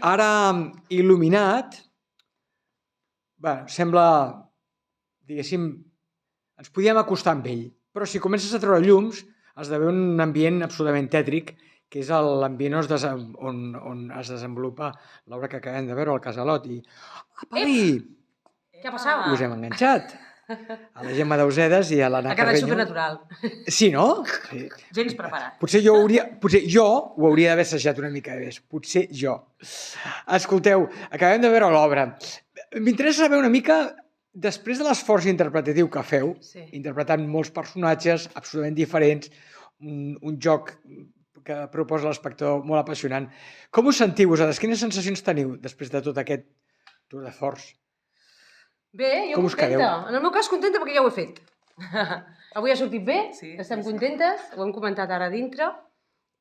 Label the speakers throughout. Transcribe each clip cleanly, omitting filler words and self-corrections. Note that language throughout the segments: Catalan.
Speaker 1: Ara il·luminat, sembla, diguéssim, ens podíem acostar amb ell, però si comences a treure llums esdevé un ambient absolutament tètric, que és l'ambient on es desenvolupa l'obra que acabem de veure, el Casalot. I, apa-li!
Speaker 2: Què ha passat?
Speaker 1: Us hem enganxat. A la Gemma Dausedes i a l'Anna
Speaker 2: Ha quedat
Speaker 1: Carreño.
Speaker 2: supernatural.
Speaker 1: Sí, no? Sí.
Speaker 2: Gens preparat.
Speaker 1: Potser jo ho hauria d'haver assajat una mica més. Potser jo. Escolteu, acabem de veure l'obra. M'interessa saber una mica, després de l'esforç interpretatiu que feu, interpretant molts personatges absolutament diferents, un joc que proposa l'espectador molt apassionant, com us sentiu vosaltres? Quines sensacions teniu després de tot aquest tour de force?
Speaker 2: Bé, jo contenta. En el meu cas contenta perquè ja ho he fet. Avui ha sortit bé, estem contentes, ho hem comentat ara dintre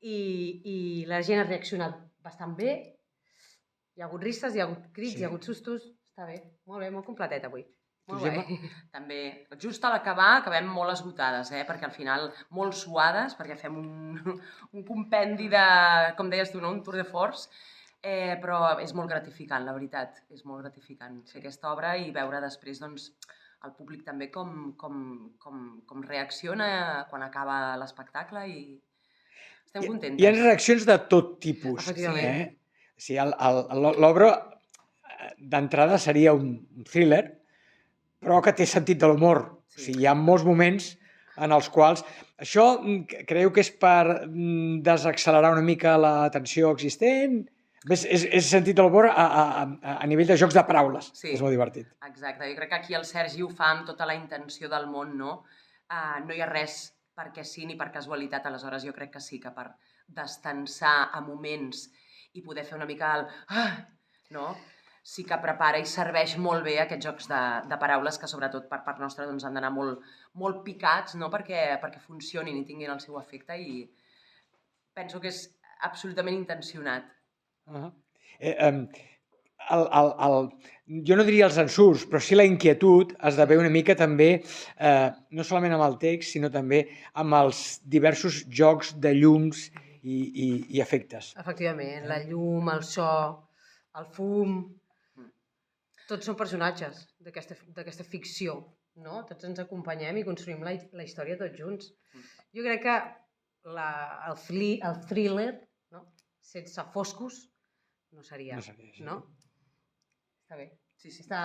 Speaker 2: i la gent ha reaccionat bastant bé. Hi ha hagut risses, hi ha hagut crits, hi ha hagut sustos. Està bé, molt bé, molt completet avui. Molt bé.
Speaker 3: També, just a l'acabar, acabem molt esgotades, perquè al final, molt suades, perquè fem un compendi de, com deies tu, un tour de force, però és molt gratificant, la veritat, és molt gratificant fer aquesta obra i veure després el públic també com reacciona quan acaba l'espectacle i estem contentes.
Speaker 1: Hi ha reaccions de tot tipus.
Speaker 2: Efectivament.
Speaker 1: L'obra d'entrada seria un thriller, però que té sentit de l'humor. O sigui, hi ha molts moments en els quals... Això creieu que és per desaccelerar una mica la tensió existent? És sentit de l'humor a nivell de jocs de paraules. És molt divertit.
Speaker 3: Exacte. Jo crec que aquí el Sergi ho fa amb tota la intenció del món, no? No hi ha res perquè sí ni per casualitat. Aleshores, jo crec que sí que per destensar a moments i poder fer una mica el... no? Sí que prepara i serveix molt bé aquests jocs de paraules que sobretot per part nostra han d'anar molt picats, no? perquè funcionin i tinguin el seu efecte i penso que és absolutament intencionat.
Speaker 1: Jo no diria els ensurts, però sí la inquietud esdevé una mica també, no solament amb el text, sinó també amb els diversos jocs de llums i efectes.
Speaker 2: Efectivament, la llum, el so, el fum... Tots són personatges d'aquesta ficció, no? Tots ens acompanyem i construïm la història tots junts. Jo crec que el thriller, no? Sense foscos, no seria, no? Està bé. Aquesta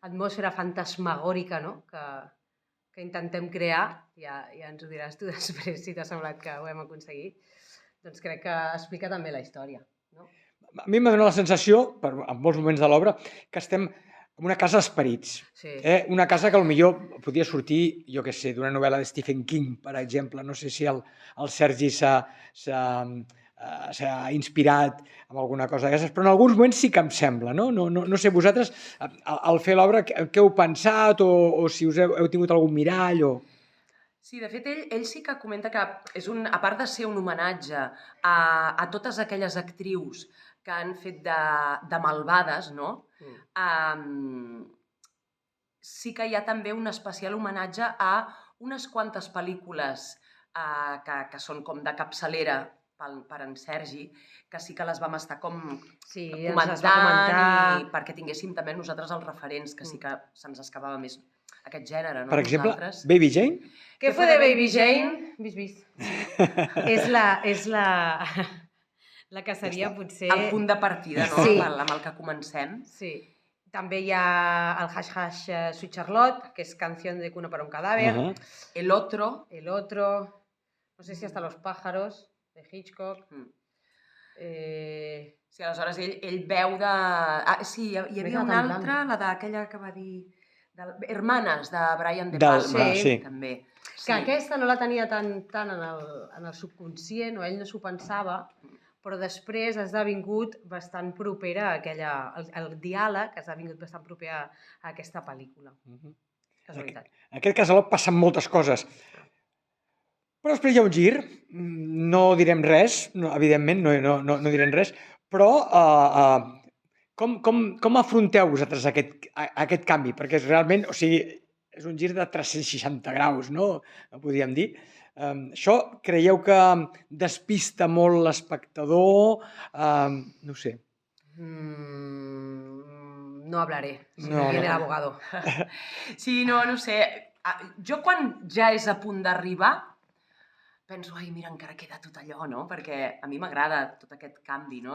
Speaker 2: atmosfera fantasmagòrica, no? Que intentem crear, ja ens ho diràs tu després si t'ha semblat que ho hem aconseguit, doncs crec que explica també la història.
Speaker 1: A mi m'ha donat la sensació, en molts moments de l'obra, que estem en una casa d'esperits. Una casa que potser podria sortir, jo què sé, d'una novel·la de Stephen King, per exemple. No sé si el Sergi s'ha inspirat en alguna cosa d'aquestes, però en alguns moments sí que em sembla. No sé, vosaltres, al fer l'obra, què heu pensat o si us heu tingut algun mirall o...
Speaker 3: Sí, de fet, ell sí que comenta que a part de ser un homenatge a totes aquelles actrius que han fet de malvades, no? Sí que hi ha també un especial homenatge a unes quantes pel·lícules que són com de capçalera per en Sergi, que sí que les vam estar com comentant perquè tinguéssim també nosaltres els referents, que sí que se'ns escapava més aquest gènere, no?
Speaker 1: Per exemple, Baby Jane?
Speaker 2: Què fue de Baby Jane? Vist. És la que seria potser...
Speaker 3: El punt de partida, no? Amb el que comencem.
Speaker 2: Sí. També hi ha el Hash Sweet Charlotte, que és Canción de cuna para un cadáver.
Speaker 3: El Otro.
Speaker 2: No sé si hasta Los pájaros, de Hitchcock.
Speaker 3: Sí, aleshores ell veu de... Sí, hi havia una altra, la d'aquella que va dir... Hermanes, de Brian De Palma.
Speaker 1: Sí.
Speaker 3: També.
Speaker 2: Que aquesta no la tenia tant en el subconscient, o ell no s'ho pensava, però després ha esdevingut bastant propera a el diàleg ha esdevingut bastant proper a aquesta pel·lícula. Casualitat.
Speaker 1: En aquest Casalot passen moltes coses. Però després hi ha un gir, no direm res, evidentment, no direm res, però com afronteu vosaltres aquest canvi? Perquè realment, o sigui, és un gir de 360 graus, no? Podríem dir. Això creieu que despista molt l'espectador? No sé.
Speaker 2: No hablaré, si
Speaker 1: No,
Speaker 2: no viene
Speaker 1: no.
Speaker 2: l'abogado.
Speaker 3: Sí, no sé. Jo quan ja és a punt d'arribar penso, ai, mira, encara queda tot allò, no? Perquè a mi m'agrada tot aquest canvi, no?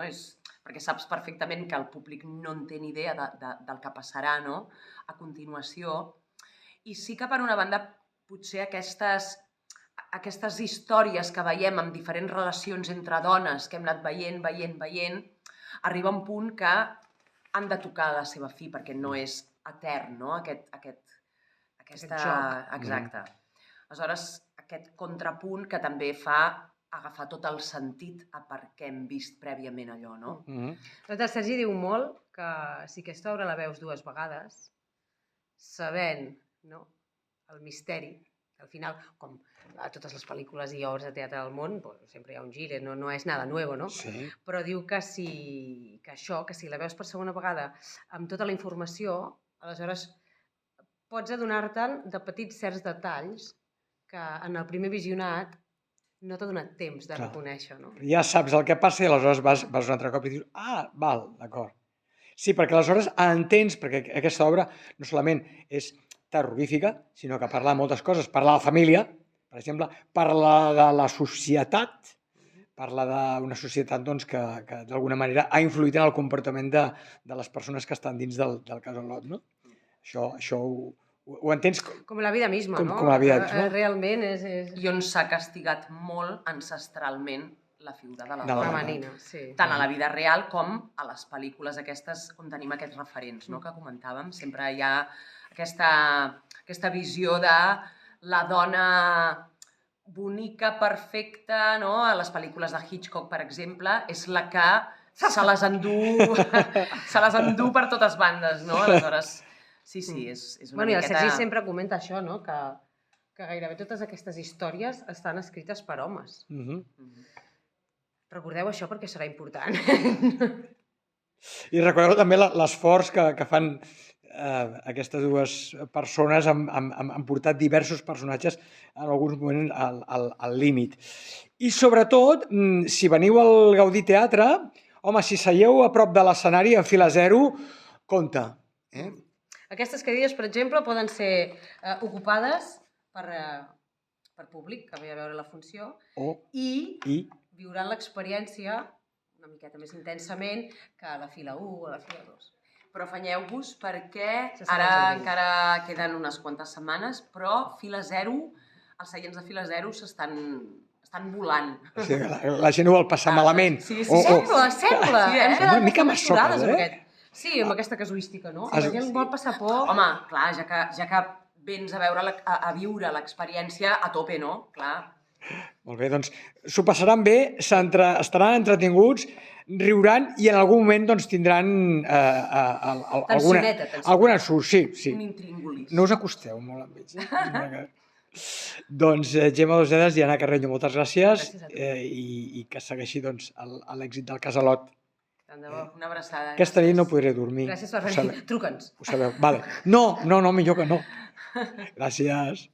Speaker 3: Perquè saps perfectament que el públic no en té ni idea del que passarà, no? A continuació. I sí que, per una banda, potser aquestes històries que veiem amb diferents relacions entre dones que hem anat veient, arriba un punt que han de tocar la seva fi, perquè no és etern, no? Aquest
Speaker 2: joc.
Speaker 3: Exacte. Aleshores, aquest contrapunt que també fa agafar tot el sentit a per què hem vist prèviament allò, no?
Speaker 2: El Sergi diu molt que si aquesta obra la veus 2 vegades, sabent el misteri, al final, com a totes les pel·lícules i obres de teatre del món, sempre hi ha un gir, no és nada nuevo, no?
Speaker 1: Sí.
Speaker 2: Però diu que si la veus per segona vegada amb tota la informació, aleshores pots adonar-te'n de petits certs detalls que en el primer visionat no t'ha donat temps de reconèixer, no?
Speaker 1: Ja saps el que passa i aleshores vas un altre cop i dius, val, d'acord. Sí, perquè aleshores entens, perquè aquesta obra no solament és terrorífica, sinó que parla de moltes coses. Parla de la família, per exemple, parla de la societat, parla d'una societat que d'alguna manera ha influït en el comportament de les persones que estan dins del casalot, no? Això ho entens
Speaker 2: com la vida misma, no?
Speaker 1: Com la vida misma.
Speaker 2: Realment és...
Speaker 3: I on s'ha castigat molt ancestralment la figura de la dona.
Speaker 2: Femenina, sí.
Speaker 3: Tant a la vida real com a les pel·lícules aquestes on tenim aquests referents, no?, que comentàvem. Sempre hi ha aquesta visió de la dona bonica, perfecta, no? A les pel·lícules de Hitchcock, per exemple, és la que se les endú per totes bandes, no? Aleshores, sí, és una miqueta...
Speaker 2: I el Sergi sempre comenta això, no? Que gairebé totes aquestes històries estan escrites per homes. Recordeu això perquè serà important.
Speaker 1: I recordeu també l'esforç que fan aquestes dues persones han portat diversos personatges en alguns moments al límit. I sobretot, si veniu al Gaudí Teatre, home, si seieu a prop de l'escenari en fila 0, compte.
Speaker 2: Aquestes cadires, per exemple, poden ser ocupades per públic que ve a veure la funció i viuran l'experiència una miqueta més intensament que a la fila 1 o a la fila 2.
Speaker 3: Però afanyeu-vos perquè ara encara queden unes quantes setmanes, però fila 0, els seients de fila 0 estan volant.
Speaker 1: Sí, la gent ho vol passar malament.
Speaker 3: Sí.
Speaker 2: Sembla. Hem quedat
Speaker 1: una mica masoques,
Speaker 2: Sí, amb aquesta casuística, no? La gent vol passar por.
Speaker 3: Home, clar, ja que vens a viure l'experiència a tope, no? Clar.
Speaker 1: Molt bé, doncs s'ho passaran bé, estaran entretinguts, riuran i en algun moment tindran alguna ensurt, sí.
Speaker 3: Un intríngulis.
Speaker 1: No us acosteu molt amb ells. Doncs Gemma Dosedas i Anna Carreño, moltes gràcies i que segueixi l'èxit del Casalot.
Speaker 3: Una abraçada.
Speaker 1: Aquesta nit no podré dormir.
Speaker 2: Gràcies per venir. Truca'ns.
Speaker 1: Ho sabeu. Vale. No, millor que no. Gràcies.